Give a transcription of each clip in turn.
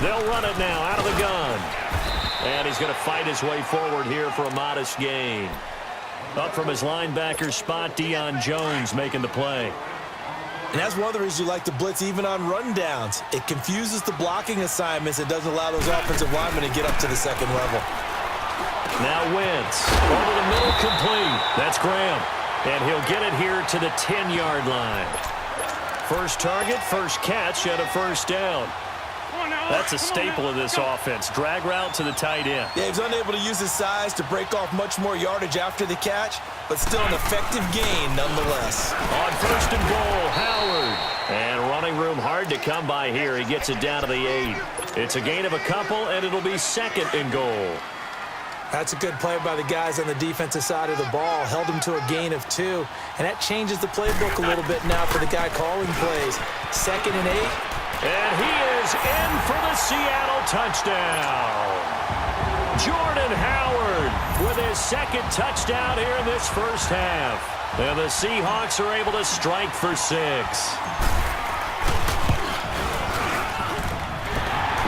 They'll run it now out of the gun. And he's going to fight his way forward here for a modest gain. Up from his linebacker spot, Deion Jones making the play. And that's one of the reasons you like to blitz even on run downs. It confuses the blocking assignments. It doesn't allow those offensive linemen to get up to the second level. Now Wentz over the middle, complete. That's Graham. And he'll get it here to the 10-yard line. First target, first catch, and a first down. That's a staple of this offense. Drag route to the tight end. Yeah, he's unable to use his size to break off much more yardage after the catch, but still an effective gain nonetheless. On first and goal, Howard. And running room hard to come by here. He gets it down to the 8. It's a gain of a couple, and it'll be second and goal. That's a good play by the guys on the defensive side of the ball. Held him to a gain of 2, and that changes the playbook a little bit now for the guy calling plays. Second and 8. And he is in for the Seattle touchdown. Jordan Howard with his second touchdown here in this first half. And the Seahawks are able to strike for 6.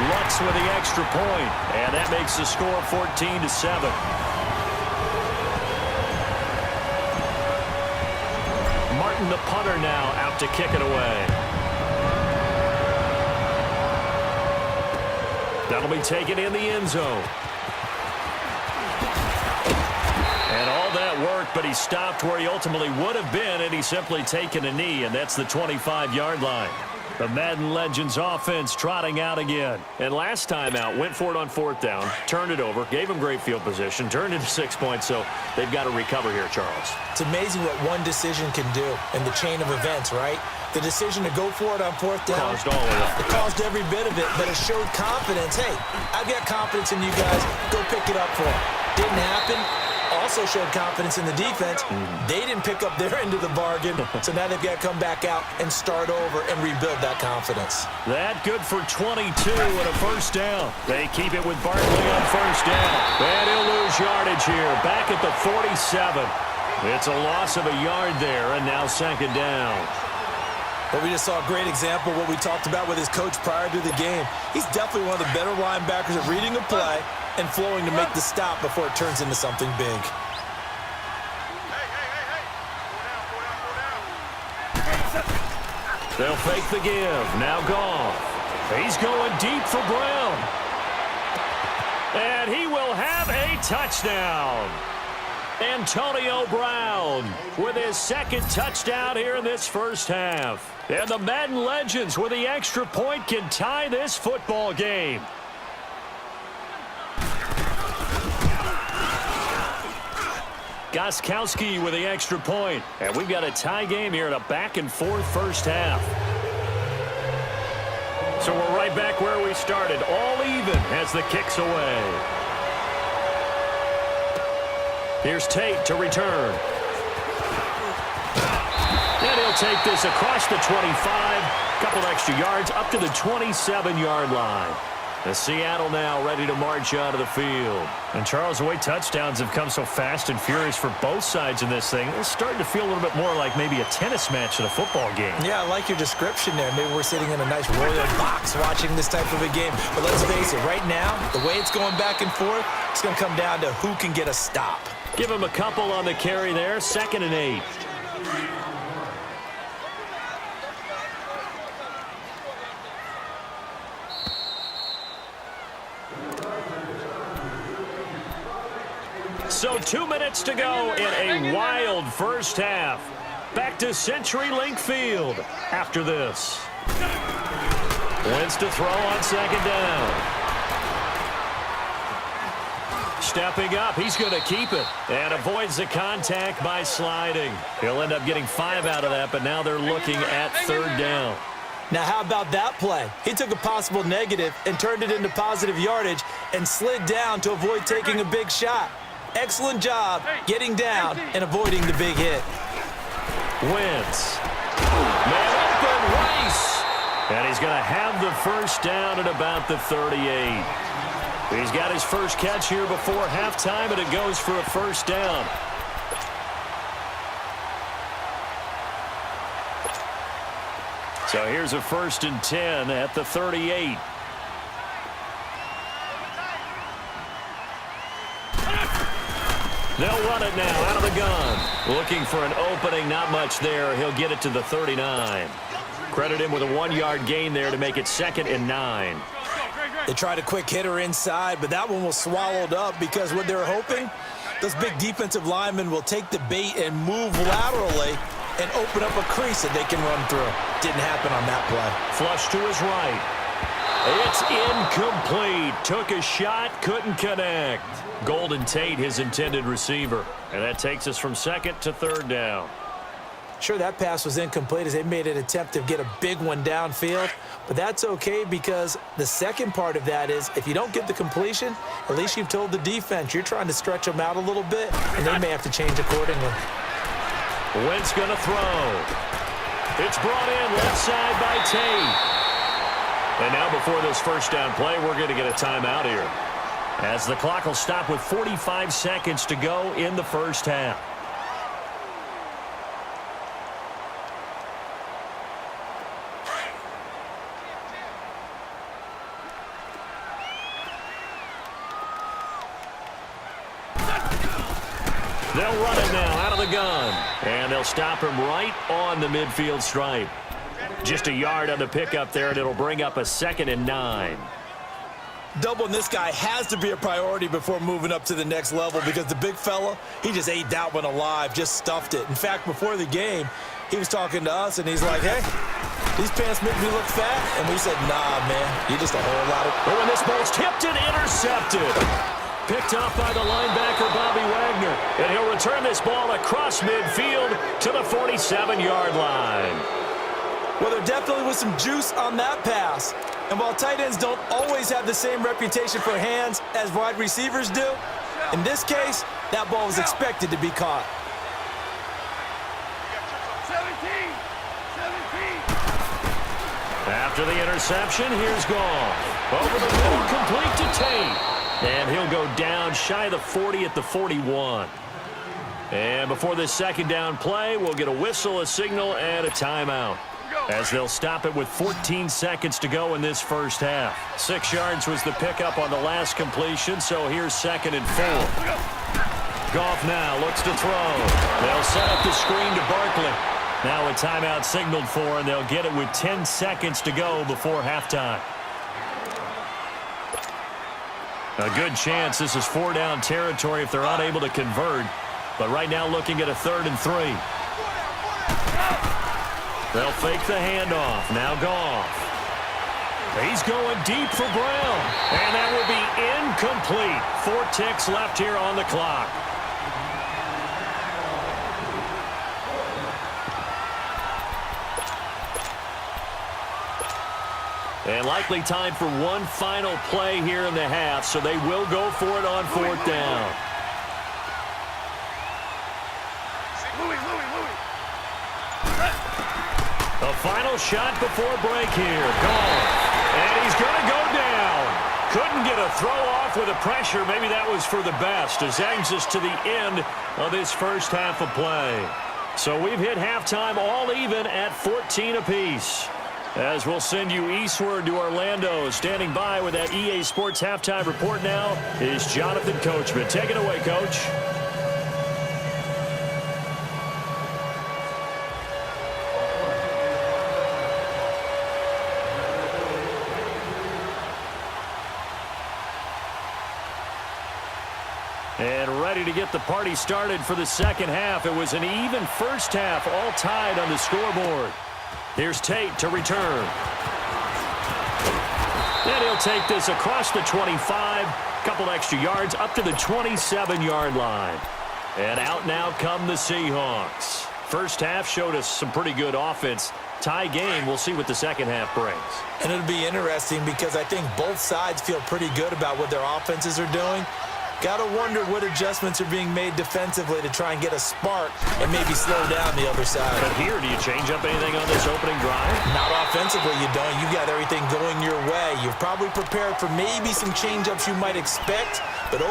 Lutz with the extra point, and that makes the score 14-7. Martin, the punter, now out to kick it away. That'll be taken in the end zone. And all that work, but he stopped where he ultimately would have been, and he's simply taken a knee, and that's the 25-yard line. The Madden Legends offense trotting out again. And last time out, went for it on fourth down, turned it over, gave him great field position, turned into 6 points, so they've got to recover here, Charles. It's amazing what one decision can do in the chain of events, right? The decision to go for it on fourth down. Caused all of it. It caused every bit of it, but it showed confidence. Hey, I've got confidence in you guys. Go pick it up for them. Didn't happen. Also showed confidence in the defense. They didn't pick up their end of the bargain, so now they've got to come back out and start over and rebuild that confidence. That good for 22 and a first down. They keep it with Barkley on first down. And he'll lose yardage here. Back at the 47. It's a loss of a yard there, and now second down. But we just saw a great example of what we talked about with his coach prior to the game. He's definitely one of the better linebackers at reading a play and flowing to make the stop before it turns into something big. They'll fake the give. Now Goff. He's going deep for Brown. And he will have a touchdown. Antonio Brown with his second touchdown here in this first half. And the Madden Legends with the extra point can tie this football game. Gostkowski with the extra point. And we've got a tie game here in a back-and-forth first half. So we're right back where we started. All even as the kick's away. Here's Tate to return. And he'll take this across the 25. Couple extra yards up to the 27-yard line. The Seattle now ready to march out of the field. And Charles, the way touchdowns have come so fast and furious for both sides in this thing, it's starting to feel a little bit more like maybe a tennis match in a football game. Yeah, I like your description there. Maybe we're sitting in a nice royal box watching this type of a game. But let's face it, right now, the way it's going back and forth, it's going to come down to who can get a stop. Give him a couple on the carry there. Second and 8. So 2 minutes to go in a wild first half. Back to CenturyLink Field after this. Wentz to throw on second down. Stepping up, he's going to keep it and avoids the contact by sliding. He'll end up getting 5 out of that, but now they're looking at third down. Now, how about that play? He took a possible negative and turned it into positive yardage and slid down to avoid taking a big shot. Excellent job getting down and avoiding the big hit. Wentz. Man open, Rice. And he's going to have the first down at about the 38. He's got his first catch here before halftime, and it goes for a first down. So here's a 1st and 10 at the 38. They'll run it now out of the gun. Looking for an opening, not much there. He'll get it to the 39. Credit him with a 1-yard gain there to make it 2nd and 9. They tried a quick hitter inside, but that one was swallowed up because what they're hoping, those big defensive linemen will take the bait and move laterally and open up a crease that they can run through. Didn't happen on that play. Flush to his right. It's incomplete. Took a shot, couldn't connect. Golden Tate, his intended receiver. And that takes us from 2nd to 3rd down. Sure, that pass was incomplete as they made an attempt to get a big one downfield, but that's okay because the second part of that is if you don't get the completion, at least you've told the defense you're trying to stretch them out a little bit, and they may have to change accordingly. Wentz going to throw. It's brought in left side by Tate. And now before this first down play, we're going to get a timeout here, as the clock will stop with 45 seconds to go in the first half. They'll run it now out of the gun. And they'll stop him right on the midfield stripe. Just a yard on the pickup there, and it'll bring up a 2nd and 9. Doubling this guy has to be a priority before moving up to the next level because the big fella, he just ate that one alive, just stuffed it. In fact, before the game, he was talking to us, and he's like, hey, these pants make me look fat. And we said, nah, man, you're just a whole lot of... Oh, and this ball's tipped and intercepted. Picked off by the linebacker, Bobby Wagner. And he'll return this ball across midfield to the 47-yard line. Well, there definitely was some juice on that pass. And while tight ends don't always have the same reputation for hands as wide receivers do, in this case, that ball was expected to be caught. 17. After the interception, here's Goff. Over the middle, complete to Tate. And he'll go down shy of the 40 at the 41. And before this second down play, we'll get a whistle, a signal, and a timeout, as they'll stop it with 14 seconds to go in this first half. 6 yards was the pickup on the last completion, so here's 2nd and 4. Goff now looks to throw. They'll set up the screen to Barkley. Now a timeout signaled for, and they'll get it with 10 seconds to go before halftime. A good chance this is 4-down territory if they're unable to convert. But right now looking at a 3rd and 3. They'll fake the handoff. Now Goff. He's going deep for Brown. And that will be incomplete. 4 ticks left here on the clock. And likely time for one final play here in the half, so they will go for it on 4th down. A final shot before break here. Goff. And he's going to go down. Couldn't get a throw off with the pressure. Maybe that was for the best, as brings us to the end of this first half of play. So we've hit halftime all even at 14 apiece. As we'll send you eastward to Orlando. Standing by with that EA Sports halftime report now is Jonathan Coachman. Take it away, Coach. And ready to get the party started for the second half. It was an even first half, all tied on the scoreboard. Here's Tate to return. And he'll take this across the 25, couple extra yards up to the 27-yard line. And out now come the Seahawks. First half showed us some pretty good offense. Tie game, we'll see what the second half brings. And it'll be interesting because I think both sides feel pretty good about what their offenses are doing. Got to wonder what adjustments are being made defensively to try and get a spark and maybe slow down the other side. But here, do you change up anything on this opening drive? Not offensively, you don't. You got everything going your way. You've probably prepared for maybe some change-ups you might expect, but